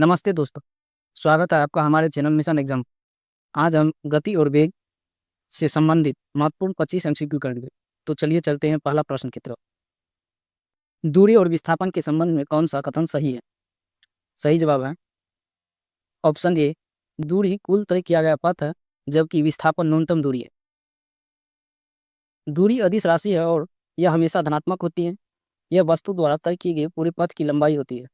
नमस्ते दोस्तों। स्वागत है आपका हमारे चैनल मिशन एग्जाम। आज हम गति और वेग से संबंधित महत्वपूर्ण 25 एमसीक्यू करेंगे। तो चलिए चलते हैं पहला प्रश्न की तरफ। दूरी और विस्थापन के संबंध में कौन सा कथन सही है? सही जवाब है ऑप्शन ए, दूरी कुल तय किया गया पथ है जबकि विस्थापन न्यूनतम दूरी है। दूरी अदिश राशि है और यह हमेशा धनात्मक होती है। यह वस्तु द्वारा तय किए गए पूरे पथ की लंबाई होती है,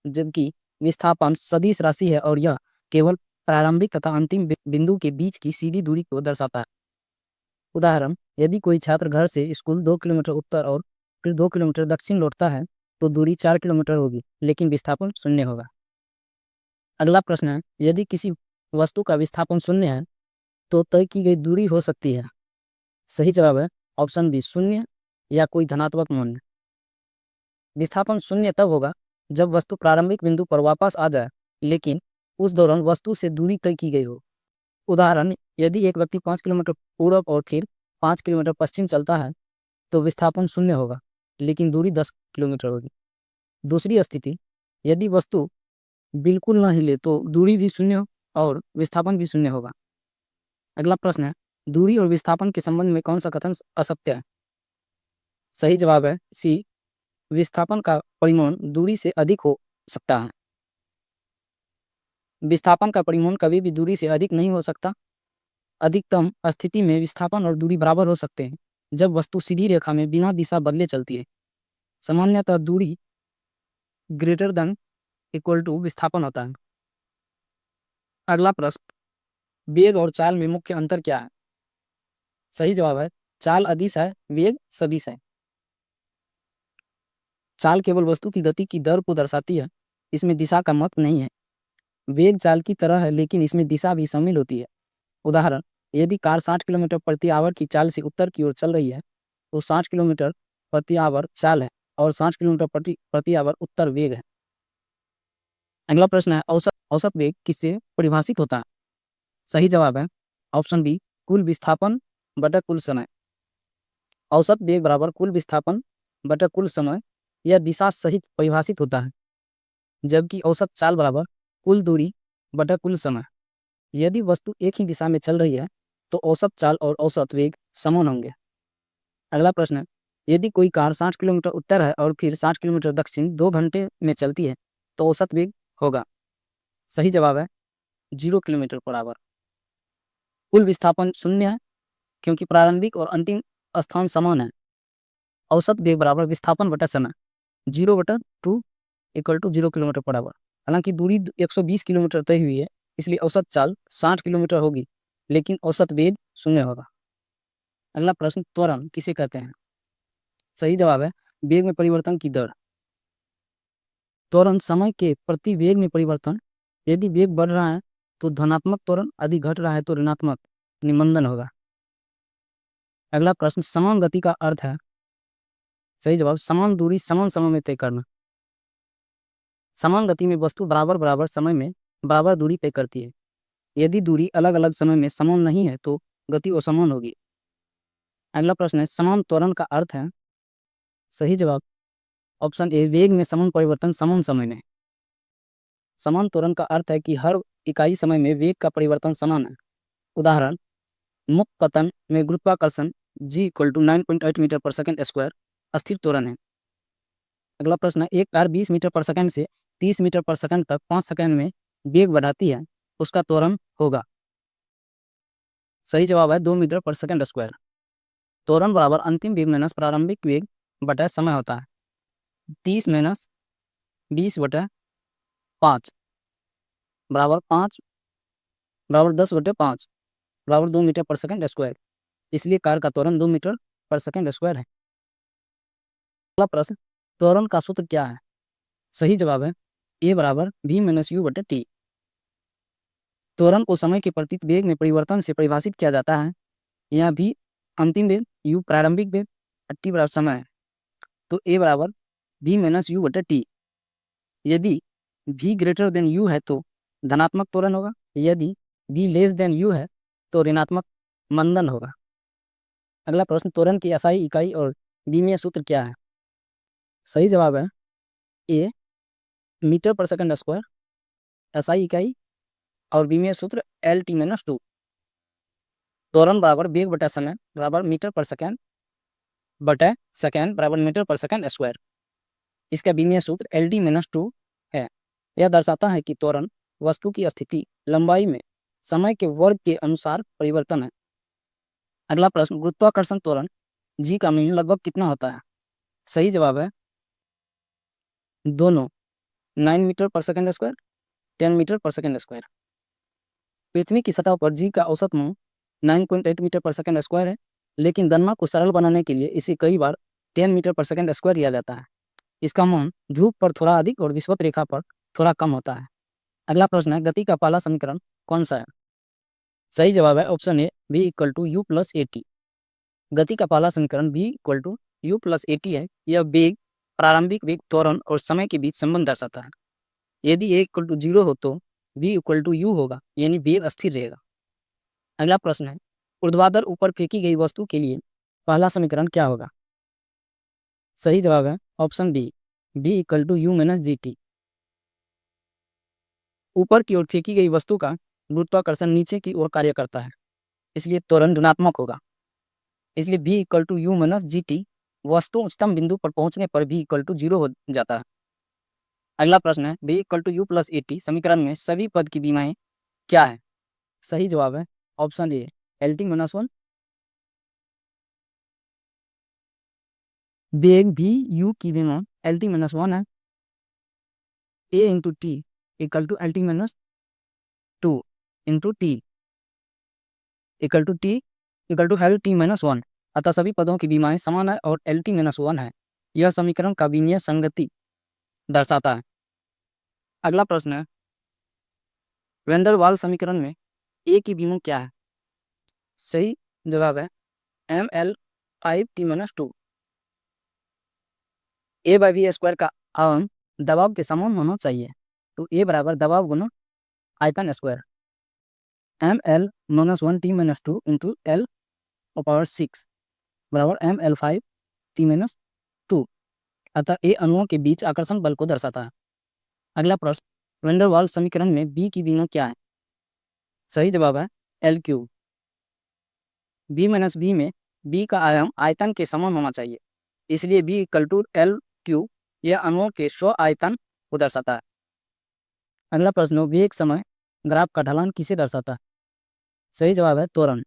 जबकि विस्थापन सदिश राशि है और यह केवल प्रारंभिक तथा अंतिम बिंदु के बीच की सीधी दूरी को दर्शाता है। उदाहरण, यदि कोई छात्र घर से स्कूल 2 किलोमीटर उत्तर और फिर 2 किलोमीटर दक्षिण लौटता है तो दूरी 4 किलोमीटर होगी, लेकिन विस्थापन 0 होगा। अगला प्रश्न है, यदि किसी वस्तु का विस्थापन 0 है तो तय की गई दूरी हो सकती है। सही जवाब है ऑप्शन बी, 0 या कोई धनात्मक मूल्य। विस्थापन 0 तब होगा जब वस्तु प्रारंभिक बिंदु पर वापस आ जाए, लेकिन उस दौरान वस्तु से दूरी तय की गई हो। उदाहरण, यदि एक व्यक्ति 5 किलोमीटर पूर्व और फिर 5 किलोमीटर पश्चिम चलता है तो विस्थापन 0 होगा, लेकिन दूरी 10 किलोमीटर होगी। दूसरी स्थिति, यदि वस्तु बिल्कुल न हिले तो दूरी भी 0 और विस्थापन भी 0 होगा। अगला प्रश्न है, दूरी और विस्थापन के संबंध में कौन सा कथन असत्य है? सही जवाब है सी, विस्थापन का परिमाण दूरी से अधिक हो सकता है। विस्थापन का परिमाण कभी भी दूरी से अधिक नहीं हो सकता। अधिकतम स्थिति में विस्थापन और दूरी बराबर हो सकते हैं जब वस्तु सीधी रेखा में बिना दिशा बदले चलती है। सामान्यतः दूरी ग्रेटर देन इक्वल टू विस्थापन होता है। अगला प्रश्न, वेग और चाल में मुख्य अंतर क्या है? सही जवाब है चाल अदिश है, वेग सदिश है। चाल केवल वस्तु की गति की दर को दर्शाती है, इसमें दिशा का महत्व नहीं है। वेग चाल की तरह है लेकिन इसमें दिशा भी शामिल होती है। उदाहरण, यदि कार 60 किलोमीटर प्रति आवर की चाल से उत्तर की ओर चल रही है तो 60 किलोमीटर प्रति आवर चाल है और 60 किलोमीटर प्रति आवर उत्तर वेग है। अगला प्रश्न है, औसत औसत वेग किससे परिभाषित होता है? सही जवाब है ऑप्शन बी, कुल विस्थापन बटा कुल समय। औसत वेग बराबर कुल विस्थापन बटा कुल समय यह दिशा सहित परिभाषित होता है, जबकि औसत चाल बराबर कुल दूरी बटा कुल समय। यदि वस्तु एक ही दिशा में चल रही है तो औसत चाल और औसत वेग समान होंगे। अगला प्रश्न है, यदि कोई कार 60 किलोमीटर उत्तर है और फिर 60 किलोमीटर दक्षिण 2 घंटे में चलती है तो औसत वेग होगा। सही जवाब है 0 किलोमीटर पर आवर। कुल विस्थापन 0 है क्योंकि प्रारंभिक और अंतिम स्थान समान है। औसत वेग बराबर विस्थापन बटा समय, 0/2 equal to 0 kilometre per hour. हालांकि दूरी 120 किलोमीटर तय हुई है, इसलिए औसत चाल 60 किलोमीटर होगी, लेकिन औसत वेग 0 होगा। अगला प्रश्न, त्वरण किसे कहते हैं? सही जवाब है वेग में परिवर्तन की दर। त्वरण समय के प्रति वेग में परिवर्तन। यदि वेग बढ़ रहा है तो धनात्मक त्वरण, यदि घट रहा है तो ऋणात्मक निमंदन होगा। अगला प्रश्न, समान गति का अर्थ है? सही जवाब समान दूरी समान समय में तय करना। समान गति में वस्तु बराबर बराबर समय में बराबर दूरी तय करती है। यदि दूरी अलग अलग समय में समान नहीं है तो गति असमान होगी। अगला प्रश्न है, समान त्वरण का अर्थ है? सही जवाब ऑप्शन ए, वेग में समान परिवर्तन समान समय में। समान त्वरण का अर्थ है कि हर इकाई समय में वेग का परिवर्तन समान है। उदाहरण, मुक्त पतन में गुरुत्वाकर्षण जी इक्वल टू 9.8 मीटर पर सेकंड स्क्वायर अस्थिर त्वरण है। अगला प्रश्न है, एक कार 20 मीटर पर सेकंड से 30 मीटर पर सेकंड तक 5 सेकंड में वेग बढ़ाती है, उसका त्वरण होगा। सही जवाब है 2 मीटर पर सेकंड स्क्वायर। त्वरण बराबर अंतिम वेग माइनस प्रारंभिक वेग बटा समय होता है। 30 माइनस 20 बटा 5 बराबर 5 बराबर 10/5 बराबर 2 मीटर पर सेकंड स्क्वायर। इसलिए कार का त्वरण 2 मीटर पर सेकंड स्क्वायर है। अगला प्रश्न, त्वरण का सूत्र क्या है? सही जवाब है ए बराबर v माइनस यू बटे टी। त्वरण को समय के प्रति वेग में परिवर्तन से परिभाषित किया जाता है। यहाँ v अंतिम वेग, u प्रारंभिक वेग, टी बराबर समय है, तो ए बराबर v माइनस यू बटे टी। यदि v ग्रेटर देन u है तो धनात्मक त्वरण होगा, यदि v लेस देन u है तो ऋणात्मक मंदन होगा। अगला प्रश्न, त्वरण की SI इकाई और विमीय सूत्र क्या है? सही जवाब है ए, मीटर पर सेकंड स्क्वायर। SI इकाई और विमीय सूत्र LT-2। त्वरण बराबर वेग बटा समय बराबर मीटर पर सेकेंड बटा सेकेंड बराबर मीटर पर सेकेंड स्क्वायर। इसका विमीय सूत्र LD-2 है। यह दर्शाता है कि त्वरण वस्तु की स्थिति लंबाई में समय के वर्ग के अनुसार परिवर्तन है। अगला प्रश्न, गुरुत्वाकर्षण त्वरण जी का मान लगभग कितना होता है? सही जवाब है दोनों, 9 मीटर पर सेकेंड स्क्वायर, 10 मीटर पर सेकेंड स्क्वायर। पृथ्वी की सतह पर जी का औसत मान 9.8 मीटर पर सेकेंड स्क्वायर है, लेकिन गणना को सरल बनाने के लिए इसे कई बार 10 मीटर पर सेकेंड स्क्वायर लिया जाता है। इसका मान ध्रुव पर थोड़ा अधिक और विषुवत रेखा पर थोड़ा कम होता है। अगला प्रश्न है, गति का पहला समीकरण कौन सा है? सही जवाब है option A v equal to U plus A T. गति का पहला समीकरण v equal to U plus A T है। यह वेग, प्रारंभिक वेग, त्वरण और समय के बीच संबंध दर्शाता है। यदि a इक्वल टू 0 हो तो v इक्वल टू यू होगा, यानी वेग स्थिर रहेगा। अगला प्रश्न है, ऊर्ध्वाधर ऊपर फेंकी गई वस्तु के लिए पहला समीकरण क्या होगा? सही जवाब है option B v equal to U minus G T. ऊपर की ओर फेंकी गई वस्तु का गुरुत्वाकर्षण नीचे की ओर कार्य करता है, इसलिए त्वरण ऋणात्मक होगा। इसलिए v equal to U minus G T. वस्तु उच्चतम बिंदु पर पहुंचने पर v इक्वल टू 0 हो जाता है। अगला प्रश्न है, v equal to U plus A T समीकरण में सभी पद की विमाएं क्या है? सही जवाब है ऑप्शन ए LT-1। वेग v u की विमा LT-1 है। a into T equal to LT-2 into T equal to LT-1। अतः सभी पदों की विमाएं समान है और LT-1 है। यह समीकरण का विमीय संगति दर्शाता है। अगला प्रश्न है, वैन डर वाल्स समीकरण में a की विमा क्या है? सही जवाब है ML5T-2। a by we square का आयाम दबाव के समान होना चाहिए, तो a बराबर दबाव गुना आयतन square ML-1T-2 into L power 6 बराबर ML5T-2। अतः ए अणुओं के बीच आकर्षण बल को दर्शाता है। अगला प्रश्न, वैन डर वाल्स समीकरण में b की विमा क्या है? सही जवाब है L3। b माइनस b में b का आयाम आयतन के समान होना चाहिए, इसलिए b इक्वल टू L3। यह अणुओं के स्व आयतन को दर्शाता है। अगला प्रश्न, वेग समय ग्राफ का ढलान किसे दर्शाता है? सही जवाब है त्वरण।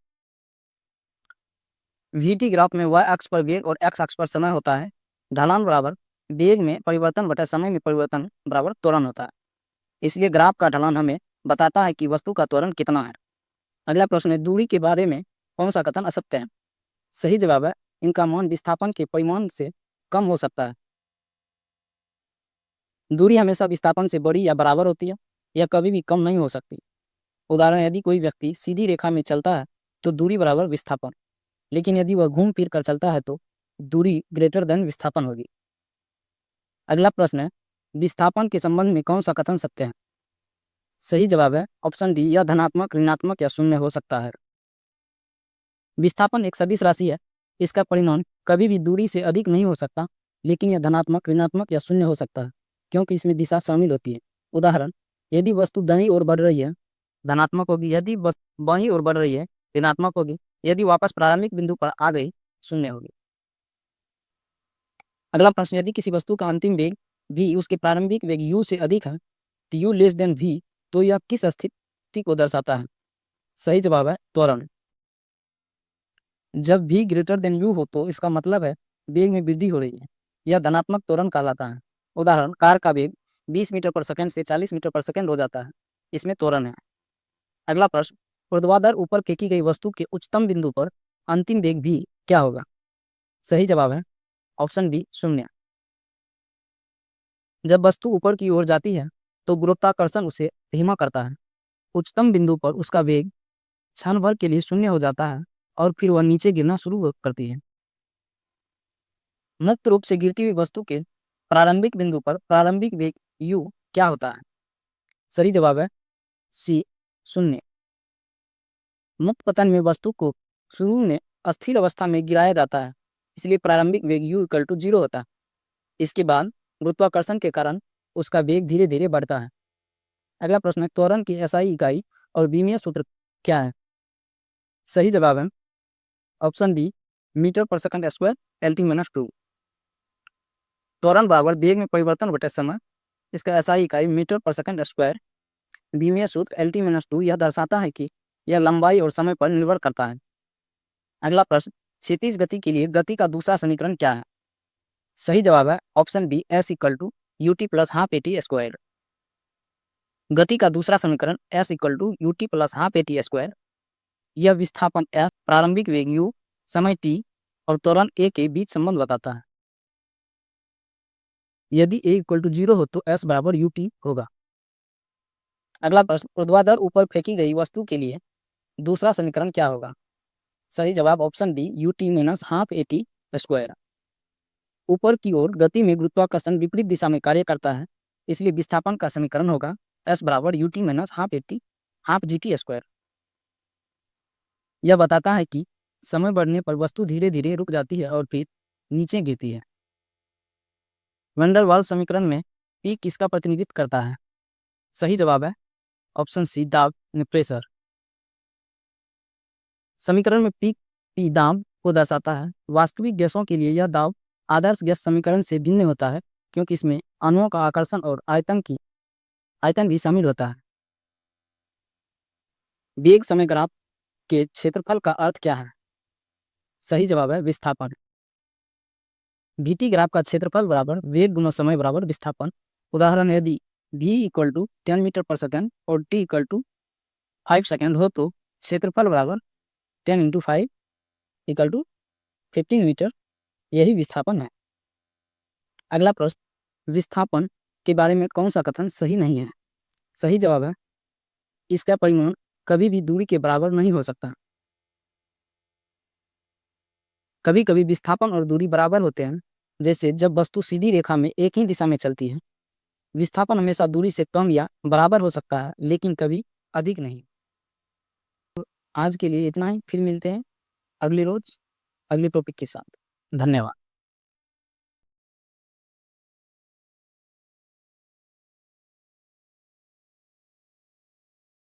VT ग्राफ में y अक्ष पर वेग और x अक्ष पर समय होता है। ढलान बराबर वेग में परिवर्तन बटा समय में परिवर्तन बराबर त्वरण होता है। इसलिए ग्राफ का ढलान हमें बताता है कि वस्तु का त्वरण कितना है। अगला प्रश्न है, दूरी के बारे में कौन सा कथन असत्य है? सही जवाब है इनका मान विस्थापन के परिमाण से कम हो सकता है। दूरी हमेशा विस्थापन से बड़ी या बराबर होती है, यह कभी भी कम नहीं हो सकती। उदाहरण, यदि कोई व्यक्ति सीधी रेखा में चलता है तो दूरी बराबर विस्थापन, लेकिन यदि वह घूम फिर कर चलता है तो दूरी ग्रेटर देन विस्थापन होगी। अगला प्रश्न है, विस्थापन के संबंध में कौन सा कथन सत्य है? सही जवाब है ऑप्शन डी, यह धनात्मक, ऋणात्मक या शून्य हो सकता है। विस्थापन एक सदिश राशि है। इसका परिमाण कभी भी दूरी से अधिक नहीं हो सकता, लेकिन यह धनात्मक, ऋणात्मक या शून्य हो सकता है, क्योंकि इसमें दिशा शामिल होती है। उदाहरण, यदि वस्तु दाईं ओर बढ़ रही है धनात्मक होगी, यदि वस्तु बाईं ओर बढ़ रही है ऋणात्मक होगी, यदि वापस प्रारंभिक बिंदु पर आ गई शून्य होगी। अगला प्रश्न, यदि किसी वस्तु का अंतिम वेग v उसके प्रारंभिक वेग u से अधिक है तो u लेस देन v, तो यह किस स्थिति को दर्शाता है? सही जवाब है त्वरण। जब v ग्रेटर देन u हो तो इसका मतलब है वेग में वृद्धि हो रही है, यह धनात्मक त्वरण कहलाता है। उदाहरण, कार का वेग 20 मीटर पर सेकंड से 40 मीटर पर सेकंड हो जाता है, इसमें त्वरण है। अगला प्रश्न, ऊर्ध्वाधर ऊपर फेंकी गई वस्तु के उच्चतम बिंदु पर अंतिम वेग v क्या होगा? सही जवाब है ऑप्शन बी, शून्य। जब वस्तु ऊपर की ओर जाती है तो गुरुत्वाकर्षण उसे धीमा करता है। उच्चतम बिंदु पर उसका वेग क्षण भर के लिए शून्य हो जाता है और फिर वह नीचे गिरना शुरू करती है। मुक्त रूप से गिरती हुई वस्तु के प्रारंभिक बिंदु पर प्रारंभिक वेग u क्या होता है? सही जवाब है सी, शून्य। मुक्त पतन में वस्तु को शुरू में अस्थिर अवस्था में गिराया जाता है, इसलिए प्रारंभिक वेग u इक्वल टू 0 होता है। इसके बाद गुरुत्वाकर्षण के कारण उसका वेग धीरे धीरे बढ़ता है। अगला प्रश्न है, त्वरण की एसआई इकाई और विमीय सूत्र क्या है? सही जवाब है ऑप्शन बी, मीटर पर सेकंड स्क्वायर LT-2। त्वरण बराबर वेग में परिवर्तन बटे समय, इसका एसआई इकाई मीटर पर सेकंड स्क्वायर, विमीय सूत्र LT-2 यह दर्शाता है कि यह लंबाई और समय पर निर्भर करता है। अगला प्रश्न, क्षैतिज गति के लिए गति का दूसरा समीकरण क्या है? सही जवाब है ऑप्शन बी, S=UT + ½ AT²। गति का दूसरा समीकरण S=UT + ½ AT²। यह विस्थापन S, प्रारंभिक वेग u, समय t और त्वरण a के बीच संबंध बताता है। यदि a=0 हो तो S = UT होगा। अगला प्रश्न, ऊर्ध्वाधर ऊपर फेंकी गई वस्तु के लिए दूसरा समीकरण क्या होगा? सही जवाब ऑप्शन बी, UT - ½ AT²। ऊपर की ओर गति में गुरुत्वाकर्षण विपरीत दिशा में कार्य करता है, इसलिए विस्थापन का समीकरण होगा S = UT - ½ GT²। यह बताता है कि समय बढ़ने पर वस्तु धीरे धीरे रुक जाती है और फिर नीचे गिरती है। वैन डर वाल्स समीकरण में P किसका प्रतिनिधित्व करता है? सही जवाब है ऑप्शन सी, दाब प्रेशर। समीकरण में P दाब को दर्शाता है। वास्तविक गैसों के लिए यह दाब आदर्श गैस समीकरण से भिन्न होता है, क्योंकि इसमें अणुओं का आकर्षण और आयतन भी शामिल होता है। वेग समय ग्राफ के क्षेत्रफल का अर्थ क्या है? सही जवाब है विस्थापन। VT ग्राफ का क्षेत्रफल बराबर वेग गुना समय बराबर विस्थापन। उदाहरण, यदि V = 10 मीटर पर सेकंड और T = 5 सेकंड हो तो क्षेत्रफल बराबर 10 × 5 = 15 मीटर। यही विस्थापन है। अगला प्रश्न, विस्थापन के बारे में कौन सा कथन सही नहीं है? सही जवाब है इसका परिमाण कभी भी दूरी के बराबर नहीं हो सकता। कभी कभी विस्थापन और दूरी बराबर होते हैं, जैसे जब वस्तु सीधी रेखा में एक ही दिशा में चलती है। विस्थापन हमेशा दूरी से कम या बराबर हो सकता है, लेकिन कभी अधिक नहीं। आज के लिए इतना ही, फिर मिलते हैं अगले रोज अगले टॉपिक के साथ। धन्यवाद।